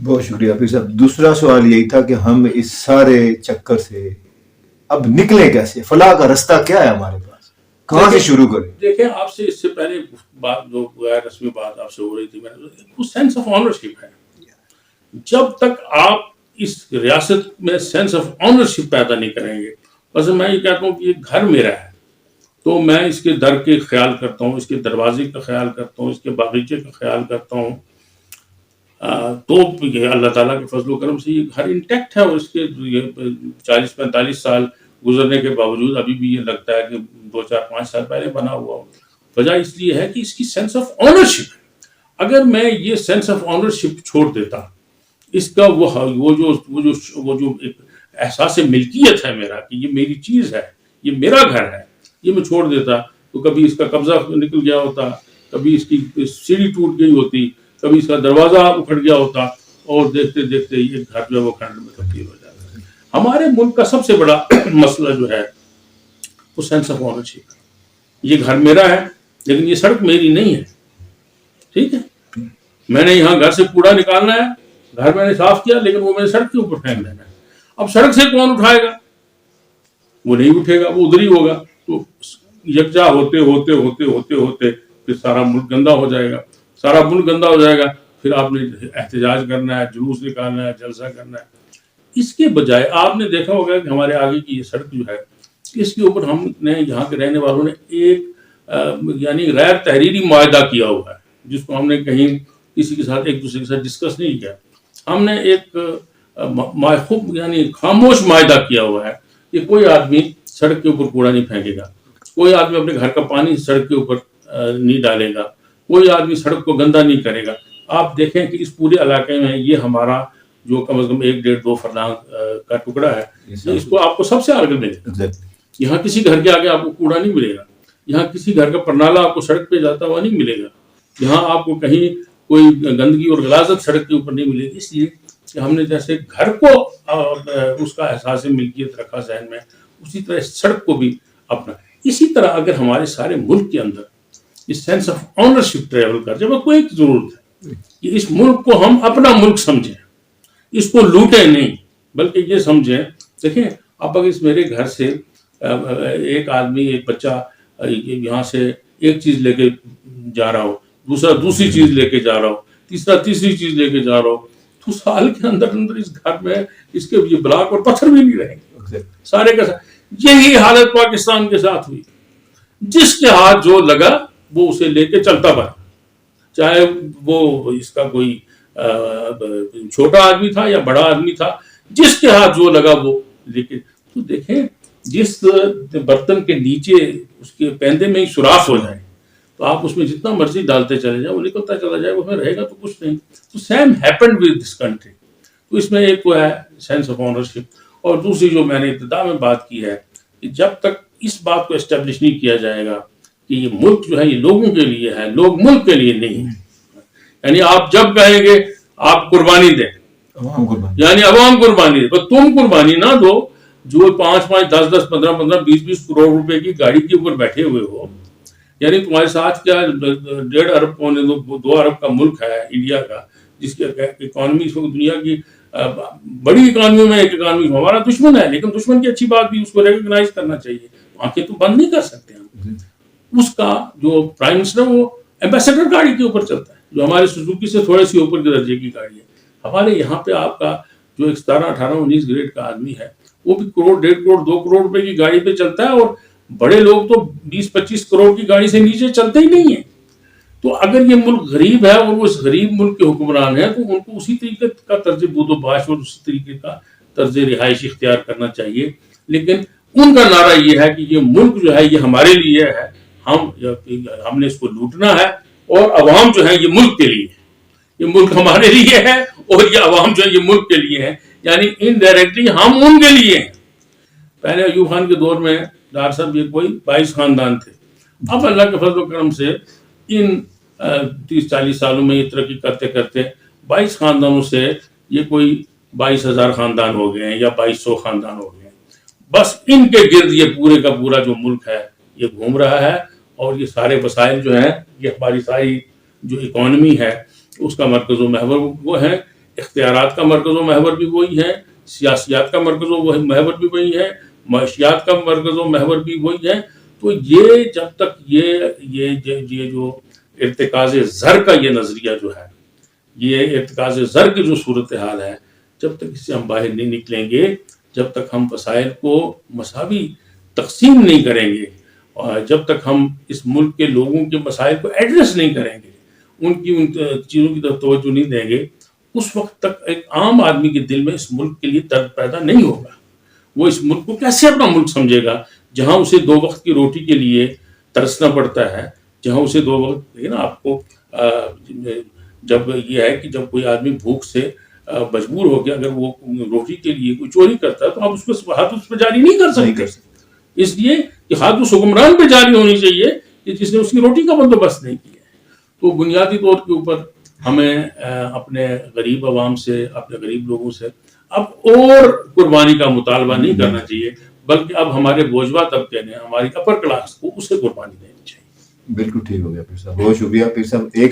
بہت شکریہ پیر صاحب. دوسرا سوال یہی تھا کہ ہم اس سارے چکر سے اب نکلیں کیسے؟ فلاح کا رستہ کیا ہے ہمارے پاس؟ کہاں سے شروع کریں؟ دیکھیں آپ سے اس سے پہلے بات جو غیر رسمی بات آپ سے ہو رہی تھی، میں نے وہ سینس آف آنرشپ ہے. جب تک آپ اس ریاست میں سینس آف آنرشپ پیدا نہیں کریں گے، بس میں یہ کہتا ہوں کہ یہ گھر میرا ہے تو میں اس کے در کے خیال کرتا ہوں، اس کے دروازے کا خیال کرتا ہوں، اس کے باغیچے کا خیال کرتا ہوں، تو اللہ تعالیٰ کے فضل و کرم سے یہ گھر انٹیکٹ ہے. اور اس کے 40-45 سال گزرنے کے باوجود ابھی بھی یہ لگتا ہے کہ 2-4-5 سال پہلے بنا ہوا ہو. وجہ اس لیے ہے کہ اس کی سینس آف آنرشپ ہے. اگر میں یہ سینس آف آنرشپ چھوڑ دیتا، اس کا وہ جو ایک احساس ملکیت ہے میرا کہ یہ میری چیز ہے، یہ میرا گھر ہے، یہ میں چھوڑ دیتا تو کبھی اس کا قبضہ نکل گیا ہوتا، کبھی اس کی سیڑھی ٹوٹ گئی ہوتی، کبھی اس کا دروازہ اکھڑ گیا ہوتا، اور دیکھتے دیکھتے یہ گھر جو ہے وہ کھنڈ میں تبدیل ہو جاتا ہے. ہمارے ملک کا سب سے بڑا مسئلہ جو ہے وہ سینس آف آنرشپ ہے. یہ گھر میرا ہے لیکن یہ سڑک میری نہیں ہے. ٹھیک ہے، میں نے یہاں گھر سے کوڑا نکالنا ہے، گھر میں نے صاف کیا لیکن وہ میں نے سڑک کے اوپر پھینک دینا ہے. اب سڑک سے کون اٹھائے گا؟ وہ نہیں اٹھے گا، وہ ادھر ہی ہوگا. تو یکجا ہوتے ہوتے ہوتے ہوتے ہوتے پھر سارا ملک گندا ہو جائے گا. سارا ملک گندا ہو جائے گا، پھر آپ نے احتجاج کرنا ہے، جلوس نکالنا ہے، جلسہ کرنا ہے. اس کے بجائے آپ نے دیکھا ہوگا کہ ہمارے آگے کی یہ سڑک جو ہے، اس کے اوپر ہم نے یہاں کے رہنے والوں نے ایک یعنی غیر تحریری معاہدہ کیا ہوا ہے، جس کو ہم نے کہیں کسی کے ساتھ ایک دوسرے کے ساتھ ڈسکس نہیں کیا. ہم نے ایک یعنی خاموش معاہدہ کیا ہوا ہے کہ کوئی آدمی سڑک کے اوپر کوڑا نہیں پھینکے گا، کوئی آدمی اپنے گھر کا پانی سڑک کے اوپر نہیں ڈالے گا، کوئی آدمی سڑک کو گندا نہیں کرے گا. آپ دیکھیں کہ اس پورے علاقے میں یہ ہمارا جو کم از کم 1-1.5-2 فردانگ کا ٹکڑا ہے، اس کو آپ کو سب سے آگے ملے گا. یہاں کسی گھر کے آگے آپ کو کوڑا نہیں ملے گا، یہاں کسی گھر کا پرنالا آپ کو سڑک پہ جاتا ہوا نہیں ملے گا، یہاں آپ کو کہیں کوئی گندگی اور غلاظت سڑک کے اوپر نہیں ملے گی. اس لیے کہ ہم نے جیسے گھر کو اس کا احساس ملکیت رکھا ذہن میں، اسی طرح سڑک کو بھی اپنا. اسی طرح اگر ہمارے سارے ملک کے اندر اس سینس آف آنرشپ ٹریول کر جائے، کوئی ایک ضرورت ہے کہ اس ملک کو ہم اپنا ملک سمجھیں، اس کو لوٹیں نہیں، بلکہ یہ سمجھیں. دیکھیں اب اگر اس میرے گھر سے ایک آدمی، ایک بچہ یہاں سے ایک چیز لے کے جا رہا ہو، دوسرا دوسری چیز لے کے جا رہا ہو، تیسرا تیسری چیز لے کے جا رہا ہو، تو سال کے اندر اندر اس گھر میں اس کے یہ بلاک اور پتھر بھی نہیں رہیں گے سارے کا ساتھ. یہی حالت پاکستان کے ساتھ ہوئی. جس کے ہاتھ جو لگا وہ اسے لے کے چلتا بنا، چاہے وہ اس کا کوئی چھوٹا آدمی تھا یا بڑا آدمی تھا، جس کے ہاتھ جو لگا وہ لے کے. تو دیکھیں جس برتن کے نیچے اس کے پیندے میں ہی سوراخ ہو جائے تو آپ اس میں جتنا مرضی ڈالتے چلے جائیں، وہ نکلتا چلا جائے، اس میں رہے گا تو کچھ نہیں. تو same happened with this country. تو اس میں ایک تو ہے سینس آف آنرشپ، اور دوسری جو میں نے ابتدا میں بات کی ہے کہ جب تک اس بات کو اسٹیبلش نہیں کیا جائے گا کہ یہ ملک جو ہے یہ لوگوں کے لیے ہے، لوگ ملک کے لیے نہیں ہیں. یعنی آپ جب کہیں گے آپ قربانی دیں، یعنی عوام قربانی دے، بس تم قربانی نہ دو جو 5-5, 10-10, 15-15, 20-20 کروڑ روپے کی گاڑی کے اوپر بیٹھے ہوئے ہو. یعنی تمہارے ساتھ کیا 1.5 ارب 2 ارب کا ملک ہے انڈیا کا، جس کی اکانومی دنیا کی بڑی اکانومی میں ایک اکانومی ہمارا دشمن ہے. لیکن دشمن کی اچھی بات بھی اس کو ریکگنائز کرنا چاہیے. آنکھیں تو بند نہیں کر سکتے ہم. اس کا جو پرائم منسٹر وہ ایمبیسڈر گاڑی کے اوپر چلتا ہے، جو ہمارے سوزوکی سے تھوڑے سی اوپر کے درجے کی گاڑی ہے. ہمارے یہاں پہ آپ کا جو 17, 18, 19 گریڈ کا آدمی ہے وہ بھی 1 کروڑ 1.5 کروڑ 2 کروڑ روپے کی گاڑی پہ چلتا ہے، اور بڑے لوگ تو 20-25 کروڑ کی گاڑی سے نیچے چلتے ہی نہیں ہیں. تو اگر یہ ملک غریب ہے اور وہ اس غریب ملک کے حکمران ہیں تو ان کو اسی طریقے کا طرز بود و باش اور اسی طریقے کا طرز رہائش اختیار کرنا چاہیے. لیکن ان کا نعرہ یہ ہے کہ یہ ملک جو ہے یہ ہمارے لیے ہے، ہم نے اس کو لوٹنا ہے، اور عوام جو ہے یہ ملک کے لیے ہے. یہ ملک ہمارے لیے ہے اور یہ عوام جو ہے یہ ملک کے لیے ہے. یعنی انڈائریکٹلی ہم ان کے لیے ہیں. پہلے ایوب خان کے دور میں ڈار صاحب یہ کوئی 22 خاندان تھے. اب اللہ کے فضل و کرم سے ان 30-40 سالوں میں یہ ترقی کرتے کرتے 22 خاندانوں سے یہ کوئی 22,000 خاندان ہو گئے ہیں یا 2200 خاندان ہو گئے ہیں. بس ان کے گرد یہ پورے کا پورا جو ملک ہے یہ گھوم رہا ہے، اور یہ سارے وسائل جو ہیں یہ ہماری ساری جو اکانومی ہے اس کا مرکز و محور وہ ہیں. اختیارات کا مرکز و محور بھی وہی ہے، سیاسیات کا مرکز و محور بھی وہی ہے، معاشیات کا مرکز و محور بھی وہی ہے. تو یہ جب تک یہ جو ارتکاز زر کا یہ نظریہ جو ہے، یہ ارتکاز زر کی جو صورتحال ہے، جب تک اس سے ہم باہر نہیں نکلیں گے، جب تک ہم وسائل کو مساوی تقسیم نہیں کریں گے، اور جب تک ہم اس ملک کے لوگوں کے مسائل کو ایڈریس نہیں کریں گے، ان چیزوں کی طرف توجہ نہیں دیں گے، اس وقت تک ایک عام آدمی کے دل میں اس ملک کے لیے درد پیدا نہیں ہوگا. وہ اس ملک کو کیسے اپنا ملک سمجھے گا جہاں اسے 2 وقت کی روٹی کے لیے ترسنا پڑتا ہے، جہاں اسے 2 وقت نا آپ کو جب یہ ہے کہ جب کوئی آدمی بھوک سے مجبور ہو کے اگر وہ روٹی کے لیے کوئی چوری کرتا ہے تو آپ اس کو ہاتھ اس پہ جاری نہیں کر سکتے، اس لیے کہ ہاتھ اس حکمران پہ جاری ہونی چاہیے کہ جس نے اس کی روٹی کا بندوبست نہیں کیا. تو بنیادی طور کے اوپر ہمیں اپنے غریب عوام سے، اپنے غریب لوگوں سے اب اور قربانی کا مطالبہ نہیں کرنا چاہیے، بلکہ اب ہمارے بوجھوا طبقے نے، ہماری اپر کلاس کو اسے قربانی دینی چاہیے. بالکل ٹھیک ہو گیا پیر صاحب، بہت شکریہ پیر صاحب. ایک